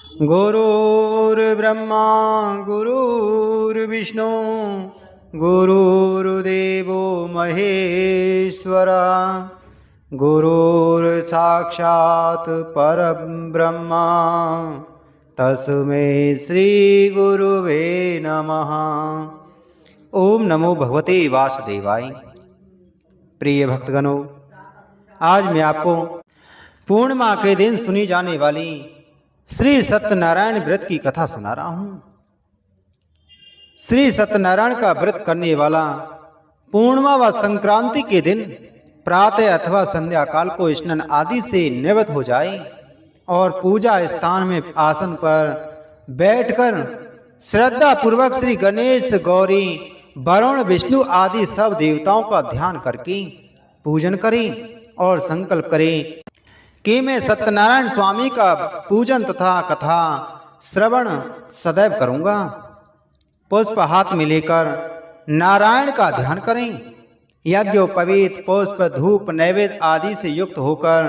गुरुर्ब्रह्मा गुरुर्विष्णु गुरुर्देवो महेश्वरा गुरुर्साक्षात् परब्रह्मा तस्मै श्री गुरुवे नमः। ओम नमो भगवते वासुदेवाय। प्रिय भक्तगणों, आज मैं आपको पूर्णिमा के दिन सुनी जाने वाली श्री सत्यनारायण व्रत की कथा सुना रहा हूं। श्री सत्यनारायण का व्रत करने वाला पूर्णिमा व संक्रांति के दिन प्रातः अथवा संध्या काल को स्नान आदि से निवृत्त हो जाए और पूजा स्थान में आसन पर बैठकर श्रद्धा पूर्वक श्री गणेश, गौरी, वरुण, विष्णु आदि सब देवताओं का ध्यान करके पूजन करें और संकल्प करें कि मैं सत्यनारायण स्वामी का पूजन तथा कथा श्रवण सदैव करूंगा। पुष्प हाथ में लेकर नारायण का ध्यान करें। यज्ञोपवीत पुष्प, धूप, नैवेद्य आदि से युक्त होकर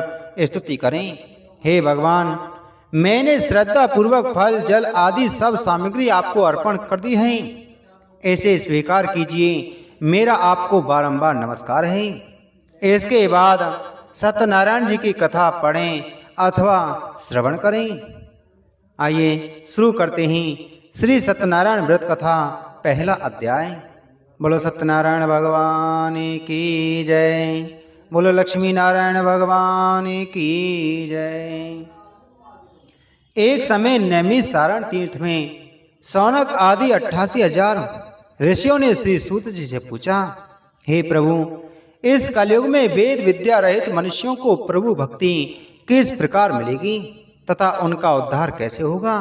स्तुति करें। हे भगवान, मैंने श्रद्धा पूर्वक फल, जल आदि सब सामग्री आपको अर्पण कर दी है। ऐसे स्वीकार कीजिए, मेरा आपको बारंबार नमस्कार है। इसके बाद सत्यनारायण जी की कथा पढ़ें अथवा श्रवण करें। आइए शुरू करते हैं श्री सत्यनारायण व्रत कथा, पहला अध्याय। बोलो सत्यनारायण भगवान की जय। बोलो लक्ष्मी नारायण भगवान की जय। एक समय नैमिषारण्य तीर्थ में सौनक आदि 88,000 ऋषियों ने श्री सूत जी से पूछा, हे प्रभु, इस कलयुग में वेद विद्या रहित मनुष्यों को प्रभु भक्ति किस प्रकार मिलेगी तथा उनका उद्धार कैसे होगा?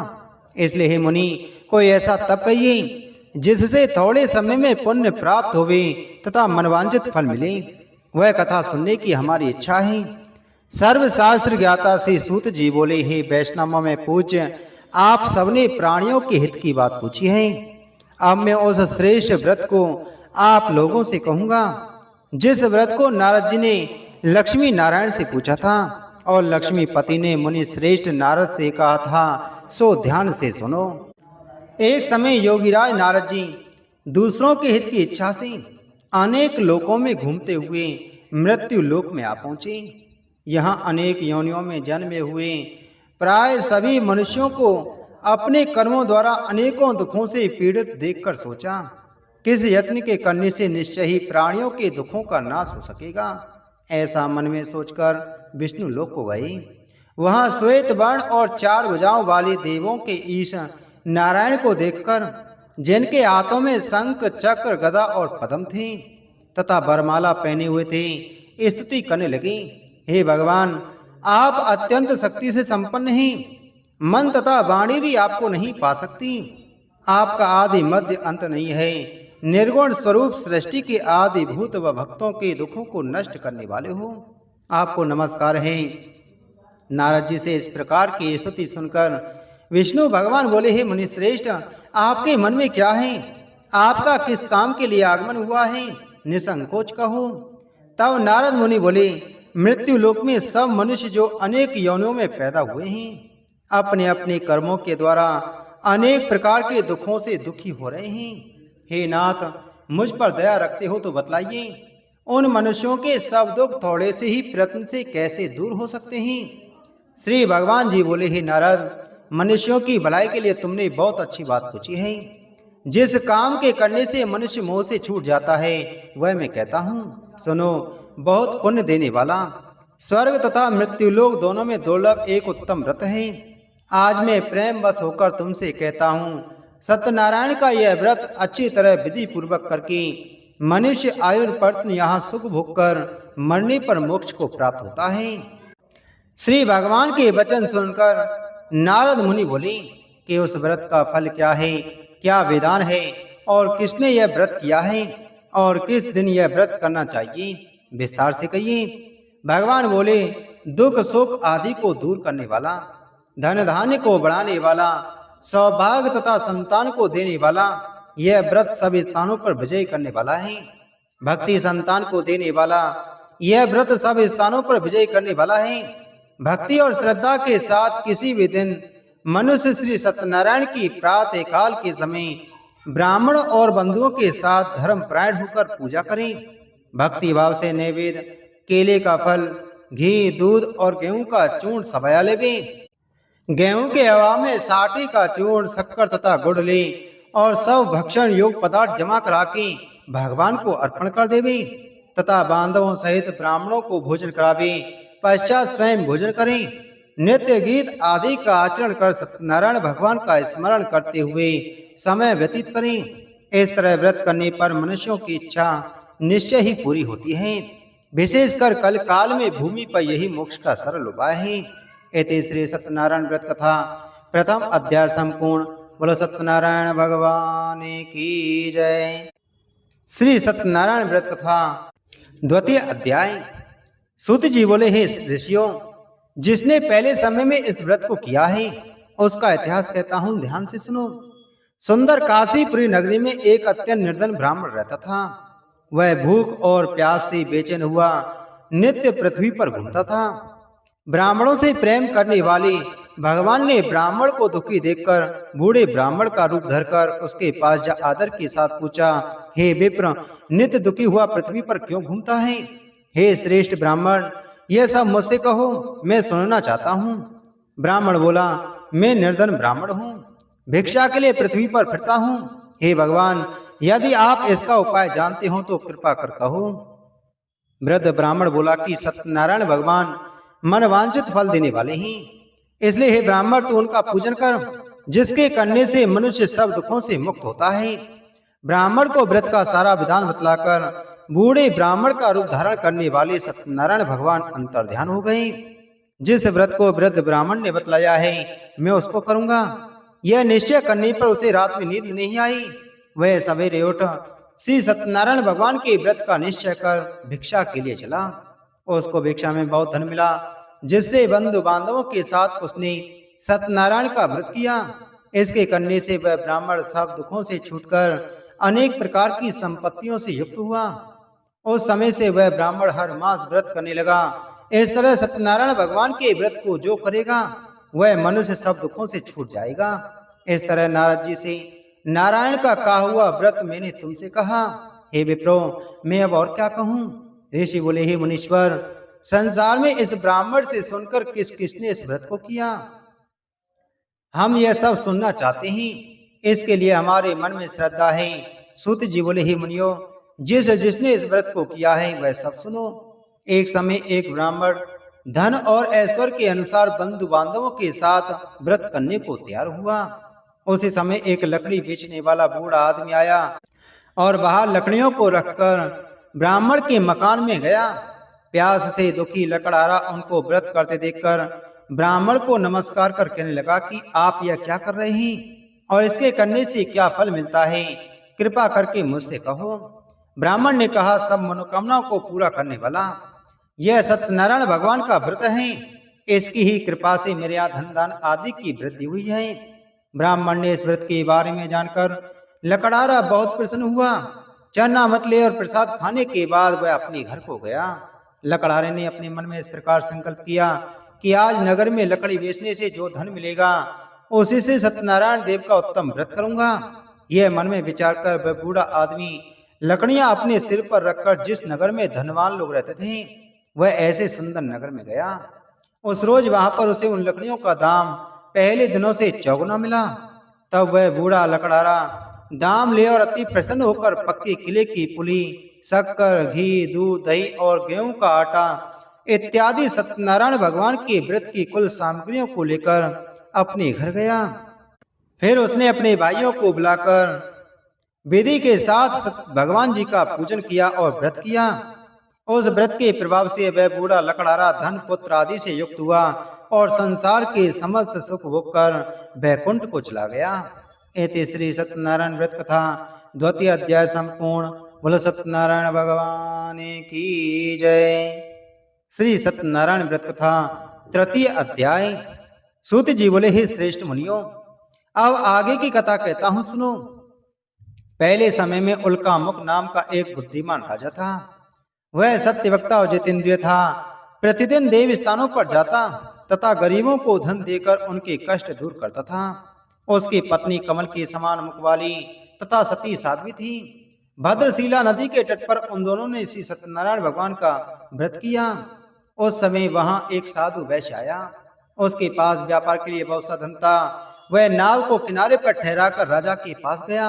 इसलिए हे मुनि, कोई ऐसा तप कहिए जिससे थोड़े समय में पुण्य प्राप्त होवे तथा मनवांछित फल मिले। वह कथा सुनने की हमारी इच्छा है। सर्वशास्त्र ज्ञाता से सूत जी बोले, हे वैष्णवों में पूज्य, आप सबने प्राणियों के हित की बात पूछी है। अब मैं उस श्रेष्ठ व्रत को आप लोगों से कहूंगा जिस व्रत को नारद जी ने लक्ष्मी नारायण से पूछा था और लक्ष्मीपति ने मुनि श्रेष्ठ नारद से कहा था, सो ध्यान से सुनो। एक समय योगीराज नारद जी दूसरों के हित की इच्छा से अनेक लोकों में घूमते हुए मृत्यु लोक में आ पहुंचे। यहाँ अनेक योनियों में जन्मे हुए प्राय सभी मनुष्यों को अपने कर्मों द्वारा अनेकों दुखों से पीड़ित देखकर सोचा, किस यत्न के करने से निश्चय ही प्राणियों के दुखों का नाश हो सकेगा। ऐसा मन में सोचकर विष्णु लोक को गए। वहां श्वेत वर्ण और 4 भुजाओं वाले देवों के ईश नारायण को देखकर, जिनके हाथों में शंख, चक्र, गदा और पद्म थे तथा वरमाला पहने हुए थे, स्तुति करने लगे, हे भगवान, आप अत्यंत शक्ति से संपन्न हैं। मन तथा वाणी भी आपको नहीं पा सकती। आपका आदि मध्य अंत नहीं है। निर्गुण स्वरूप सृष्टि के आदि भूत व भक्तों के दुखों को नष्ट करने वाले हो, आपको नमस्कार है। नारद जी से इस प्रकार की स्तुति सुनकर विष्णु भगवान बोले, हे मुनि श्रेष्ठ, आपके मन में क्या है? आपका किस काम के लिए आगमन हुआ है? निसंकोच कहो। तब नारद मुनि बोले, मृत्यु लोक में सब मनुष्य जो अनेक योनियों में पैदा हुए हैं, अपने अपने कर्मों के द्वारा अनेक प्रकार के दुखों से दुखी हो रहे हैं। हे नाथ, मुझ पर दया रखते हो तो बतलाइए, उन मनुष्यों के सब दुख थोड़े से ही प्रयत्न से कैसे दूर हो सकते हैं? श्री भगवान जी बोले, हे नारद, मनुष्यों की भलाई के लिए तुमने बहुत अच्छी बात पूछी है। जिस काम के करने से मनुष्य मोह से छूट जाता है वह मैं कहता हूँ, सुनो। बहुत पुण्य देने वाला, स्वर्ग तथा मृत्यु लोक दोनों में दुर्लभ एक उत्तम व्रत है। आज मैं प्रेम बस होकर तुमसे कहता हूँ, सत्यनारायण का यह व्रत अच्छी तरह विधि पूर्वक करके मनुष्य आयु पर्यंत यहाँ सुख भोग कर मरने पर मोक्ष को प्राप्त होता है। श्री भगवान के वचन सुनकर नारद मुनि बोले कि उस व्रत का फल क्या है, क्या विधान है और किसने यह व्रत किया है और किस दिन यह व्रत करना चाहिए, विस्तार से कहिए। भगवान बोले, दुख सुख आदि को दूर करने वाला, धन धान्य को बढ़ाने वाला, सौभाग्य तथा संतान को देने वाला, यह व्रत सब स्थानों पर विजय करने वाला है। भक्ति संतान को देने वाला, यह व्रत सब स्थानों पर विजय करने वाला है। भक्ति और श्रद्धा के साथ किसी भी दिन मनुष्य श्री सत्यनारायण की प्रातः काल के समय ब्राह्मण और बंधुओं के साथ धर्म परायण होकर पूजा करें। भक्ति भाव से नैवेद्य केले का फल, घी, दूध और गेहूं का चूर्ण सबाया लेवें। गेहूं के हवा में साटी का चूर्ण, शक्कर तथा गुड़ ले और सब भक्षण योग पदार्थ जमा करा के भगवान को अर्पण कर देवे तथा बांधवों सहित ब्राह्मणों को भोजन करावे। पश्चात स्वयं भोजन करें। नृत्य गीत आदि का आचरण कर सत्यनारायण भगवान का स्मरण करते हुए समय व्यतीत करें। इस तरह व्रत करने पर मनुष्यों की इच्छा निश्चय ही पूरी होती है। विशेषकर कल काल में भूमि पर यही मोक्ष का सरल उपाय है। एते श्री सत्यनारायण व्रत कथा प्रथम अध्याय संपूर्ण। बोलो सत्यनारायण भगवान की जय। श्री सत्यनारायण व्रत कथा द्वितीय अध्याय। सूत जी बोले, हे ऋषियों, जिसने पहले समय में इस व्रत को किया है उसका इतिहास कहता हूं, ध्यान से सुनो। सुंदर काशीपुरी नगरी में एक अत्यंत निर्धन ब्राह्मण रहता था। वह भूख और प्यास से बेचैन हुआ नित्य पृथ्वी पर घूमता था। ब्राह्मणों से प्रेम करने वाले भगवान ने ब्राह्मण को दुखी देखकर बूढ़े ब्राह्मण का रूप धरकर उसके पास जा आदर के साथ पूछा, हे विप्र, नित्य दुखी हुआ पृथ्वी पर क्यों घूमता है? हे श्रेष्ठ ब्राह्मण, यह सब मुझसे कहो, मैं सुनना चाहता हूँ। ब्राह्मण बोला, मैं निर्धन ब्राह्मण हूँ, भिक्षा के लिए पृथ्वी पर फिरता हूँ। हे भगवान, यदि आप इसका उपाय जानते हो तो कृपा कर कहो। वृद्ध ब्राह्मण बोला कि सत्यनारायण भगवान मनवांछित फल देने वाले हैं, इसलिए हे ब्राह्मण, तू उनका पूजन कर, जिसके करने से मनुष्य सब दुखों से मुक्त होता है। ब्राह्मण को व्रत का सारा विधान बतलाकर बूढ़े ब्राह्मण का रूप धारण करने वाले सत्यनारायण भगवान अंतर्ध्यान हो गए। जिस व्रत को वृद्ध ब्राह्मण ने बतलाया है मैं उसको करूंगा, यह निश्चय करने पर उसे रात में नींद नहीं आई। वह सवेरे उठ श्री सत्यनारायण भगवान के व्रत का निश्चय कर भिक्षा के लिए चला। उसको भिक्षा में बहुत धन मिला, जिससे बंधु बांधवों के साथ उसने सत्यनारायण का व्रत किया। इसके करने से वह ब्राह्मण सब दुखों से छूटकर अनेक प्रकार की संपत्तियों से युक्त हुआ। उस समय से वह ब्राह्मण हर मास व्रत करने लगा। इस तरह सत्यनारायण भगवान के व्रत को जो करेगा वह मनुष्य सब दुखों से छूट जाएगा। इस तरह नारद जी से नारायण का कहा हुआ व्रत मैंने तुमसे कहा। हे विप्रो, मैं अब और क्या कहूँ? ऋषि बोले, हे मुनीश्वर, संसार में इस ब्राह्मण से सुनकर किस किसने इस व्रत को किया, हम यह सब सुनना चाहते हैं। इसके लिए हमारे मन में श्रद्धा है। सूत जी बोले, हे मुनियो, जिसने इस व्रत को किया है वह सब सुनो। एक समय एक ब्राह्मण धन और ऐश्वर्य के अनुसार बंधु बांधवों के साथ व्रत करने को तैयार हुआ। उसी समय एक लकड़ी बेचने वाला बूढ़ा आदमी आया और बाहर लकड़ियों को रखकर ब्राह्मण के मकान में गया। प्यास से दुखी लकड़हारा उनको व्रत करते देखकर ब्राह्मण को नमस्कार कर कहने लगा कि आप यह क्या कर रहे हैं और इसके करने से क्या फल मिलता है, कृपा करके मुझसे कहो। ब्राह्मण ने कहा, सब मनोकामनाओं को पूरा करने वाला यह सत्यनारायण भगवान का व्रत है। इसकी ही कृपा से मेरे यहाँ धन दान आदि की वृद्धि हुई है। ब्राह्मण ने इस व्रत के बारे में जानकर लकड़हारा बहुत प्रसन्न हुआ। चरना मटले और प्रसाद खाने के बाद वह अपने घर को गया। लकड़हारे ने अपने मन में इस प्रकार संकल्प किया कि आज नगर में लकड़ी बेचने से जो धन मिलेगा उसी से सत्यनारायण देव का उत्तम व्रत करूंगा। यह मन में विचार कर वह बूढ़ा आदमी लकड़ियां अपने सिर पर रखकर जिस नगर में धनवान लोग रहते थे वह ऐसे सुंदर नगर में गया। उस रोज वहां पर उसे उन लकड़ियों का दाम पहले दिनों से चौगुना मिला। तब वह बूढ़ा लकड़हारा दाम ले और अति प्रसन्न होकर पक्के किले की पुली, शक्कर, घी, दूध, दही और गेहूं का आटा इत्यादि सत्यनारायण भगवान के व्रत की कुल सामग्रियों को लेकर अपने घर गया। फिर उसने अपने भाइयों को बुलाकर विधि के साथ भगवान जी का पूजन किया और व्रत किया। उस व्रत के प्रभाव से वह बूढ़ा लकड़हारा धन पुत्र आदि से युक्त हुआ और संसार के समस्त सुख भोग कर वैकुंठ को चला गया। एते श्री सत्यनारायण व्रत कथा द्वितीय अध्याय संपूर्ण। बोलो सत्यनारायण भगवान की जय। श्री सत्यनारायण व्रत कथा तृतीय अध्याय। सूत जी बोले, हे श्रेष्ठ मुनियों, अब आगे की कथा कहता हूं, सुनो। पहले समय में उल्कामुख नाम का एक बुद्धिमान राजा था। वह सत्यवक्ता और जितेंद्रिय था। प्रतिदिन देव स्थानों पर जाता, तथा गरीबों को धन देकर उनके कष्ट दूर करता था। उसकी पत्नी कमल के समान मुख वाली तथा सती साध्वी थी। भद्रशिला नदी के तट पर उन दोनों ने श्री सत्यनारायण भगवान का व्रत किया। उस समय वहां एक साधु वैश्य आया। उसके पास व्यापार के लिए बहुत सा धन था। वह नाव को किनारे पर ठहराकर राजा के पास गया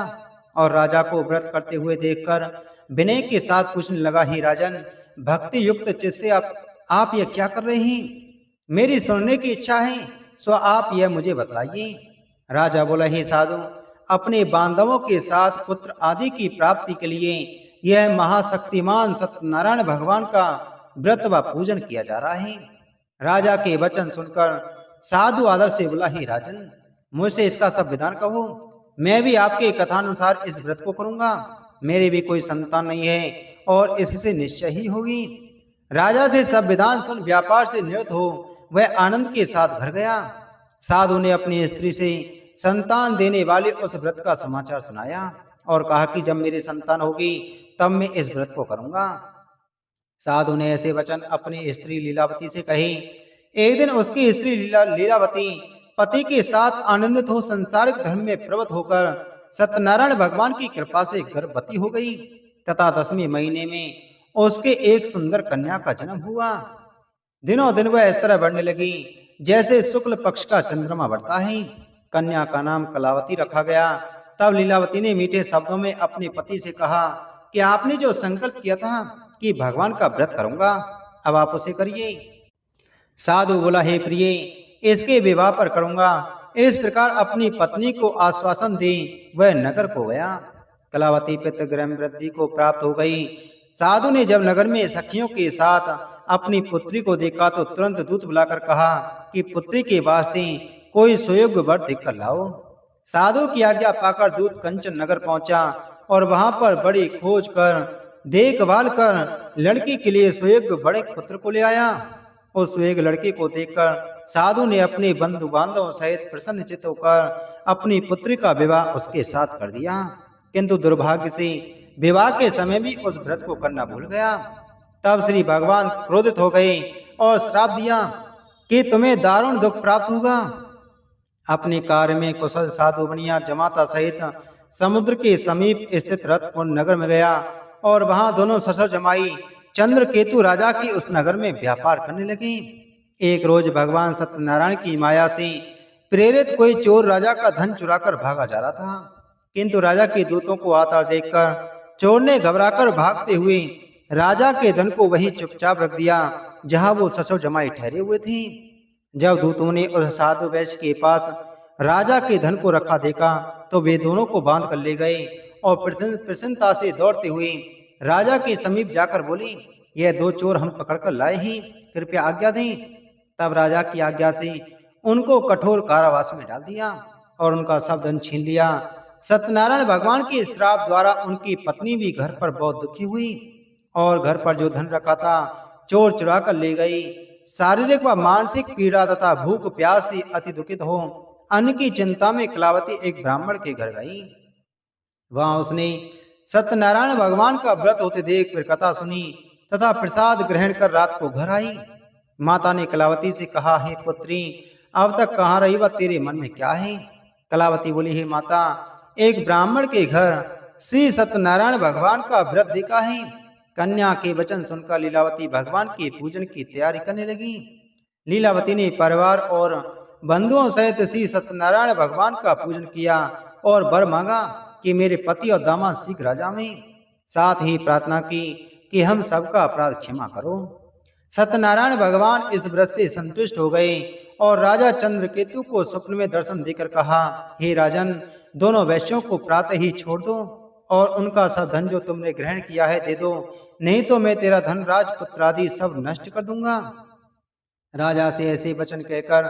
और राजा को व्रत करते हुए देखकर विनय के साथ पूछने लगा, ही राजन, भक्ति युक्त चित्त से आप यह क्या कर रहे हैं? मेरी सुनने की इच्छा है, सो आप यह मुझे बतलाइए। राजा बोला, हे साधु, अपने बांधवों के साथ पुत्र आदि की प्राप्ति के लिए यह महाशक्तिमान सत्यनारायण भगवान का व्रत व पूजन किया जा रहा है। राजा के वचन सुनकर साधु आदर से बोला, हे राजन, मुझसे इसका सब विधान कहो। मैं भी आपके कथानुसार इस व्रत को करूंगा। मेरे भी कोई संतान नहीं है और इससे निश्चय ही होगी। राजा से सब विधान सुन व्यापार से निवृत्त हो वह आनंद के साथ घर गया। साधु ने अपनी स्त्री से संतान देने वाले उस व्रत का समाचार सुनाया और कहा कि जब मेरी संतान होगी तब मैं इस व्रत को करूंगा। साधु ने ऐसे वचन अपनी स्त्री लीलावती से कहे। एक दिन उसकी स्त्री लीलावती पति के साथ आनंदित हो संसारिक धर्म में प्रवृत्त होकर सत्यनारायण भगवान की कृपा से गर्भवती हो गई तथा 10वें महीने में उसके एक सुंदर कन्या का जन्म हुआ। दिनों दिन वह इस तरह बढ़ने लगी जैसे शुक्ल पक्ष का चंद्रमा बढ़ता है। कन्या का नाम कलावती रखा गया। तब लीलावती ने मीठे शब्दों में अपने पति से कहा कि आपने जो संकल्प किया था कि भगवान का व्रत करूंगा, अब आप उसे करिए। साधु बोला, हे प्रिय, इसके विवाह पर करूंगा। इस प्रकार अपनी पत्नी को आश्वासन दे वह नगर को गया। कलावती पितृगृह वृद्धि को प्राप्त हो गई। साधु ने जब नगर में सखियों के साथ अपनी पुत्री को देखा तो तुरंत दूत बुलाकर कहा कि पुत्री के वास्ते कोई सुयोग्य वर देखकर लाओ। साधु की आज्ञा पाकर दूत कंचन नगर पहुंचा और वहां पर बड़ी खोज कर देखभाल कर लड़की के लिए सुयोग्य बड़े पुत्र को ले आया। उस सुयोग्य लड़के को देखकर साधु ने अपने बंधु बांधवों सहित प्रसन्न चित्त होकर अपनी पुत्री का विवाह उसके साथ कर दिया। किंतु दुर्भाग्य से विवाह के समय भी उस व्रत को करना भूल गया। तब श्री भगवान क्रोधित हो गए और श्राप दिया कि तुम्हें दारुण दुख प्राप्त होगा। अपने कार्य में कुशल साधु बनिया जमाता सहित समुद्र के समीप स्थित रथपुर नगर में गया और वहां दोनों ससुर जमाई चंद्रकेतु राजा की उस नगर में व्यापार करने लगे। एक रोज भगवान सत्यनारायण की माया से प्रेरित कोई चोर राजा का धन चुराकर भागा जा रहा था। किंतु राजा के दूतों को आता देखकर चोर ने घबराकर भागते हुए राजा के धन को वहीं चुपचाप रख दिया जहां वो ससुर जमाई ठहरे हुए थे। जब दूतों ने उस साधु वैश्य के पास राजा के धन को रखा देखा तो वे दोनों को बांध कर ले गए और प्रसन्नता से दौड़ते हुए राजा के समीप जाकर बोली, यह 2 चोर हम पकड़कर लाए हैं, कृपया आज्ञा दें। तब राजा की आज्ञा से उनको कठोर कारावास में डाल दिया और उनका सब धन छीन लिया। सत्यनारायण भगवान के श्राप द्वारा उनकी पत्नी भी घर पर बहुत दुखी हुई और घर पर जो धन रखा था चोर चुरा कर ले गई। शारीरिक व मानसिक पीड़ा तथा भूख प्यास से अति दुखित हो अन्न की चिंता में कलावती एक ब्राह्मण के घर गई। वहां उसने सत्यनारायण भगवान का व्रत होते देख फिर कथा सुनी तथा प्रसाद ग्रहण कर रात को घर आई। माता ने कलावती से कहा, हे पुत्री, अब तक कहाँ रही व तेरे मन में क्या है? कलावती बोली, हे माता, एक ब्राह्मण के घर श्री सत्यनारायण भगवान का व्रत देखा है। कन्या के वचन सुनकर लीलावती भगवान के पूजन की तैयारी करने लगी। लीलावती ने परिवार और बंधुओं सहित श्री सत्यनारायण भगवान का पूजन किया और वर मांगा कि मेरे पति और दामाद शीघ्र आ जाएं। साथ ही प्रार्थना की कि हम सबका अपराध क्षमा करो। सत्यनारायण भगवान इस व्रत से संतुष्ट हो गए और राजा चंद्रकेतु को स्वप्न में दर्शन देकर कहा, हे राजन, दोनों वैश्यों को प्रातः ही छोड़ दो और उनका सब धन जो तुमने ग्रहण किया है दे दो, नहीं तो मैं तेरा धन राजपुत्र आदि सब नष्ट कर दूंगा। राजा से ऐसे वचन कहकर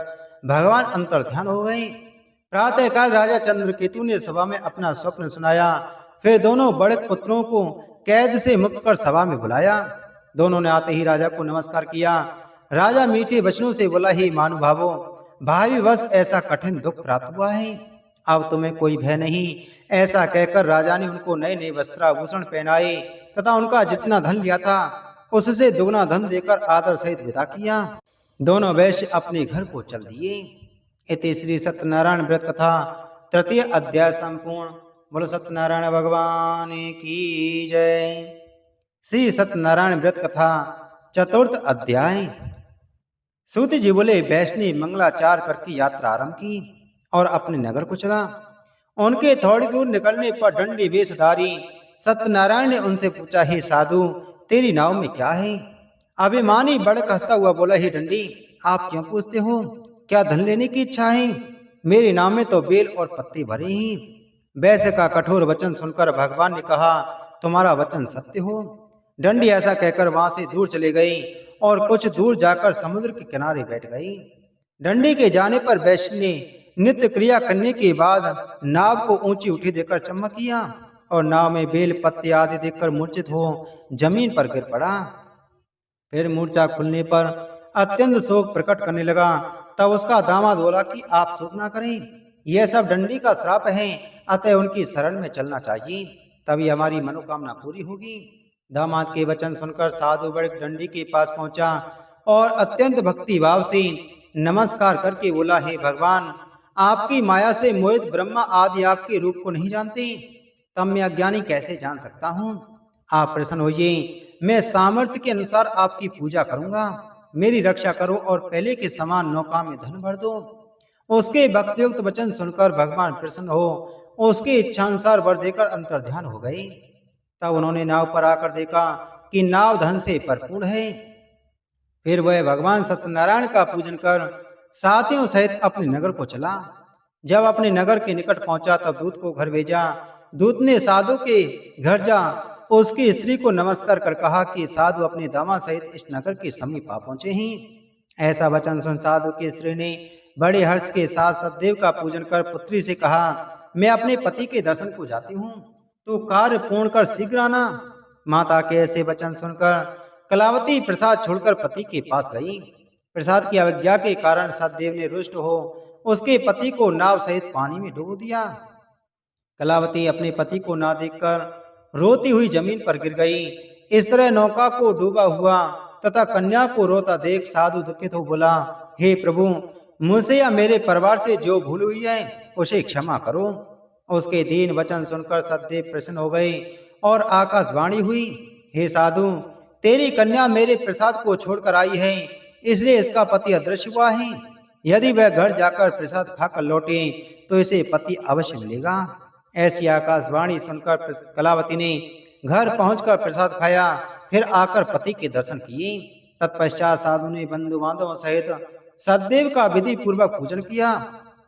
भगवान अंतर्ध्यान हो गए। प्रातःकाल राजा चंद्रकेतु ने सभा में अपना स्वप्न सुनाया। फिर दोनों बड़े पुत्रों को कैद से मुक्त कर सभा में बुलाया। दोनों ने आते ही राजा को नमस्कार किया। राजा मीठे वचनों से बोला, ही महानुभावों, भावी वश ऐसा कठिन दुख प्राप्त हुआ है, अब तुम्हें कोई भय नहीं। ऐसा कहकर राजा ने उनको नए नए वस्त्राभूषण पहनाए तथा उनका जितना धन लिया था उससे दुगना धन देकर आदर सहित विदा किया। दोनों वैश्य अपने घर को चल दिए। इति श्री सत्यनारायण व्रत कथा तृतीय अध्याय संपूर्ण। बोलो सत्यनारायण भगवान की जय। श्री सत्यनारायण व्रत कथा चतुर्थ अध्याय। सूत जी बोले, वैश्य ने मंगलाचार करके यात्रा आरंभ की और अपने नगर को चला। उनके थोड़ी दूर निकलने पर दंडी वेशधारी सत्यनारायण ने उनसे पूछा, हे साधु, तेरी नाव में क्या है? अभिमानी बढ़क हंसता हुआ बोला, हे दंडी, आप क्यों पूछते हो? क्या धन लेने की इच्छा है? मेरी नाव में तो बेल और पत्ते भरे हैं। वैश्य का कठोर वचन सुनकर भगवान ने कहा, तुम्हारा वचन सत्य हो। दंडी ऐसा कहकर वहां से दूर चले गई और कुछ दूर जाकर समुद्र के किनारे बैठ गई। दंडी के जाने पर वैश्य ने नित्य क्रिया करने के बाद नाव को ऊंची उठी देकर चम्मक किया और नाव में बेल पत्ते आदि देखकर मूर्छित हो जमीन पर गिर पड़ा। फिर मूर्छा खुलने पर अत्यंत शोक प्रकट करने लगा। तब उसका दामाद बोला कि आप शोक ना करें, यह सब दंडी का श्राप है, अतः उनकी शरण में चलना चाहिए, तभी हमारी मनोकामना पूरी होगी। दामाद के वचन सुनकर साधु बढ़ दंडी के पास पहुंचा और अत्यंत भक्ति भाव से नमस्कार करके बोला, हे भगवान, आपकी माया से मोहित ब्रह्मा आदि आपके रूप को नहीं जानते, तब मैं अज्ञानी कैसे जान सकता हूँ? आप प्रसन्न होइए, मैं सामर्थ्य के अनुसार आपकी पूजा करूंगा। मेरी रक्षा करो और पहले के समान नौका में धन भर दो। उसके भक्तियुक्त वचन सुनकर भगवान प्रसन्न हो उसके इच्छानुसार वर देकर अंतर्ध्यान हो गए। तब उन्होंने नाव पर आकर देखा कि नाव धन से भरपूर है। फिर वह भगवान सत्यनारायण का पूजन कर साथियों सहित अपने नगर को चला। जब अपने नगर के निकट पहुंचा तब दूत को घर भेजा। दूत ने साधु के घर जा उसकी स्त्री को नमस्कार कर कहा कि साधु अपने दामाद सहित इस नगर के समीप आ पहुंचे हैं। ऐसा वचन सुन साधु की स्त्री ने बड़े हर्ष के साथ सतदेव का पूजन कर पुत्री से कहा, मैं अपने पति के दर्शन को जाती हूँ, तो कार्य पूर्ण कर शीघ्र आना। माता के ऐसे वचन सुनकर कलावती प्रसाद छोड़कर पति के पास गई। प्रसाद की अवज्ञा के कारण सतदेव ने रुष्ट हो उसके पति को नाव सहित पानी में डुबो दिया। कलावती अपने पति को ना देखकर रोती हुई जमीन पर गिर गई। इस तरह नौका को डूबा हुआ तथा कन्या को रोता देख साधु दुखित हो बोला, हे प्रभु, मुझसे या मेरे परिवार से जो भूल हुई है उसे क्षमा करो। उसके दीन वचन सुनकर सतदेव प्रसन्न हो गए और आकाशवाणी हुई, हे साधु, तेरी कन्या मेरे प्रसाद को छोड़कर आई है, इसलिए इसका पति अदृश्य हुआ है। यदि वह घर जाकर प्रसाद खाकर लौटे तो इसे पति अवश्य मिलेगा। ऐसी आकाशवाणी सुनकर कलावती ने घर पहुंचकर प्रसाद खाया, फिर आकर पति के दर्शन किए। तत्पश्चात साधु ने बंधु बांधवों सहित सतदेव का विधि पूर्वक पूजन किया।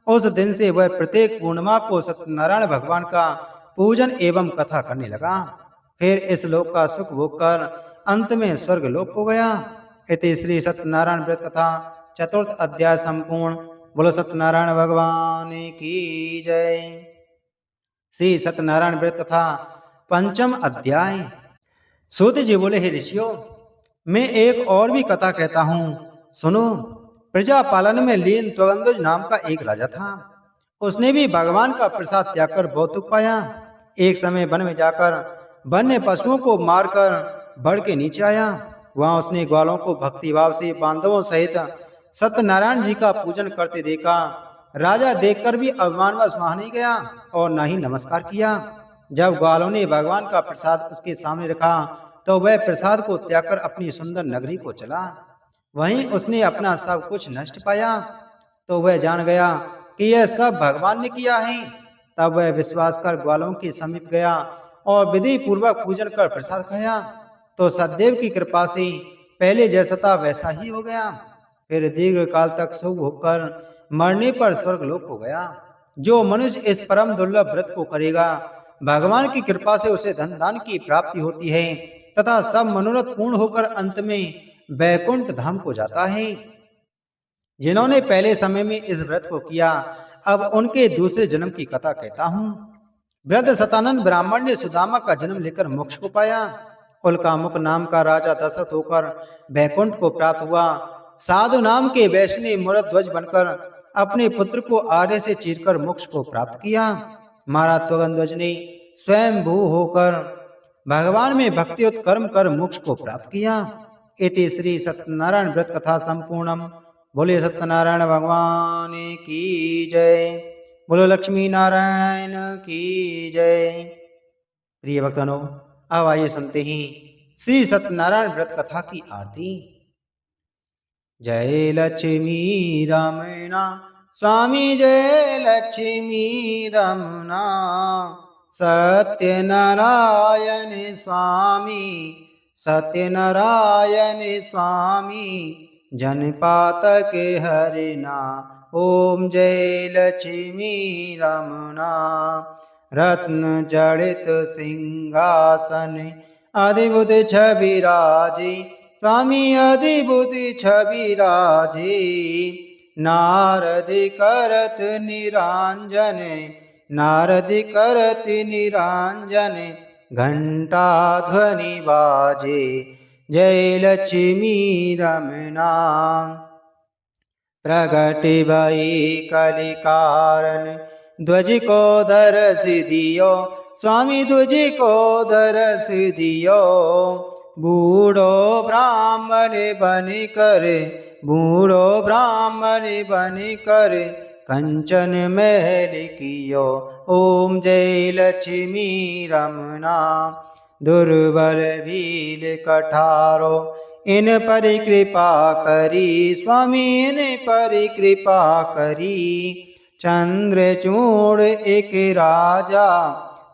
उस दिन से वह प्रत्येक पूर्णिमा को सत्यनारायण भगवान का पूजन एवं कथा करने लगा। फिर इस लोक का सुख भोग कर अंत में स्वर्ग लोक हो गया। इति श्री सत्यनारायण व्रत कथा चतुर्थ अध्याय संपूर्ण। बोलो सत्यनारायण भगवान की जय। श्री सत्यनारायण व्रत कथा पंचम अध्याय। सूत जी बोले, हे ऋषियों, मैं एक और भी कथा कहता हूँ, सुनो। प्रजा पालन में लीन त्वगंधुज नाम का एक राजा था। उसने भी भगवान का प्रसाद त्याग कर बहुत दुख पाया। एक समय वन में जाकर वन्य पशुओं को मारकर बढ़ के नीचे आया। वहां उसने ग्वालों को भक्तिभाव से बांधवों सहित सत्यनारायण जी का पूजन करते देखा। राजा देखकर भी अभिमानवश वहां नहीं गया और न ही नमस्कार किया। जब ग्वालों ने भगवान का प्रसाद उसके सामने रखा तो वह प्रसाद को त्याग कर अपनी सुंदर नगरी को चला। वहीं उसने अपना सब कुछ नष्ट पाया तो वह जान गया कि यह सब भगवान ने किया है। तब वह विश्वास कर ग्वालों के समीप गया और विधि पूर्वक पूजन कर प्रसाद खाया तो सतदेव की कृपा से पहले जैसा था वैसा ही हो गया। फिर दीर्घ काल तक सुख होकर मरने पर स्वर्ग लोक हो गया। जो मनुष्य इस परम दुर्लभ व्रत को करेगा, भगवान की कृपा से उसे धन दान की प्राप्ति होती है तथा सब मनोरथ पूर्ण होकर अंत में वैकुंठ धाम को जाता है। जिन्होंने पहले समय में इस व्रत को किया, अब उनके दूसरे जन्म की कथा कहता हूँ। वृद्ध सतानंद ब्राह्मण ने सुदामा का जन्म लेकर मोक्ष को पाया। उल्कामुख नाम का राजा दशरथ होकर वैकुंठ को प्राप्त हुआ। साधु नाम के वैश्य ने मूरध्वज बनकर अपने पुत्र को आर्य से चीरकर मोक्ष को प्राप्त किया। महाराज त्वगंध्वज ने स्वयं भू होकर भगवान में भक्ति उत्कर्म कर मोक्ष को प्राप्त किया। इति श्री सत्यनारायण व्रत कथा संपूर्णम। बोले सत्यनारायण भगवान की जय। बोलो लक्ष्मी नारायण की जय। प्रिय भक्तों, अब आइए सुनते ही श्री सत्यनारायण व्रत कथा की आरती। जय लक्ष्मी रमना स्वामी, जय लक्ष्मी रमना, सत्यनारायण स्वामी, सत्यनारायण स्वामी, जनपातक हरिना। ओम जय लक्ष्मी रमना। रत्न जड़ित सिंहासन अधिभूत छविराजी, स्वामी अधिभूत छविराजी। नारद करत निरांजन, नारद करत निरांजन, घंटा ध्वनि बाजे, जय लक्ष्मी रमना। प्रगट भई कलि कारण, ध्वज को दरस दियो, स्वामी ध्वज को दरस दियो। बूढ़ो ब्राह्मण बन कर, बूढ़ो ब्राह्मण बन कर, कंचन महल कियो। ओम जय लक्ष्मी रमना। दुर्बल भील कठारो, इन पर कृपा करी, स्वामी इन पर कृपा करी। चंद्रचूड़ एक राजा,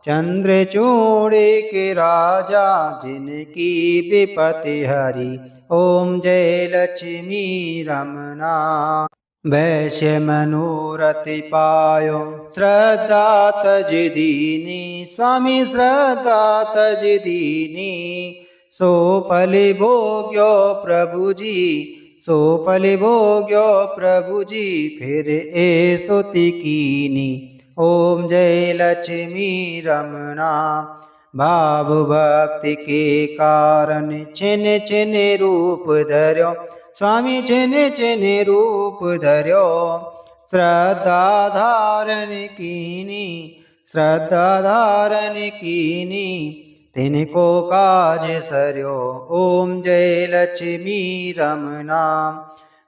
चंद्रचूड़ एक राजा, जिनकी विपत्ति हरी। ओम जय लक्ष्मी रमना। वैश्य मनोरथ पायो, श्रद्धा तज दीनी, स्वामी श्रद्धा तज दीनी। सो फल भोग्यो प्रभु जी, सो फल भोग्यो प्रभु जी, फिर ए स्तुति कीनी। ओम जय लक्ष्मी रमना। भाव भक्ति के कारण छिन छिन रूप धर्यो, स्वामी छिन छिन रूप धर्यो। श्रद्धा धारण कीनी, श्रद्धा धारण कीनी, तिनको काज सर्यो। ओम जय लक्ष्मी रमना।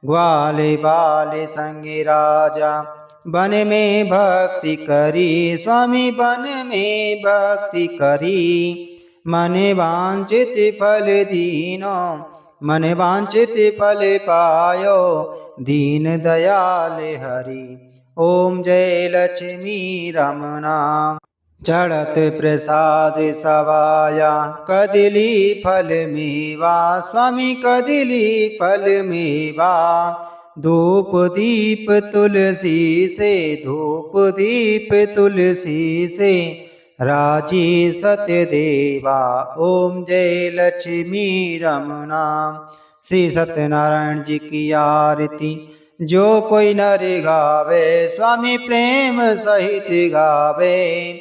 ग्वाले बाले संग राजा, वन में भक्ति करी, स्वामी वन में भक्ति करी। मन वांछित फल दीनो, मन वांछित फल पायो, दीन दयाल हरि। ओम जय लक्ष्मी रमना। चढ़त प्रसाद सवाया, कदली फल मेवा, स्वामी कदली फल मेवा। धूप दीप तुलसी से, धूप दीप तुलसी से, राजी सत्य देवा। ओम जय लक्ष्मी रमना। श्री सत्यनारायण जी की आरती जो कोई नर गावे, स्वामी प्रेम सहित गावे।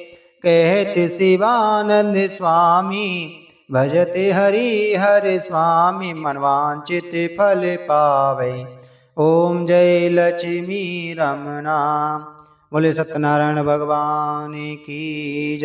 कहते शिवानंद स्वामी, भजते हरि हर स्वामी, मनवांचित फल पावे। ओम जय लक्ष्मी रमना। बोले सत्यनारायण भगवान की जय।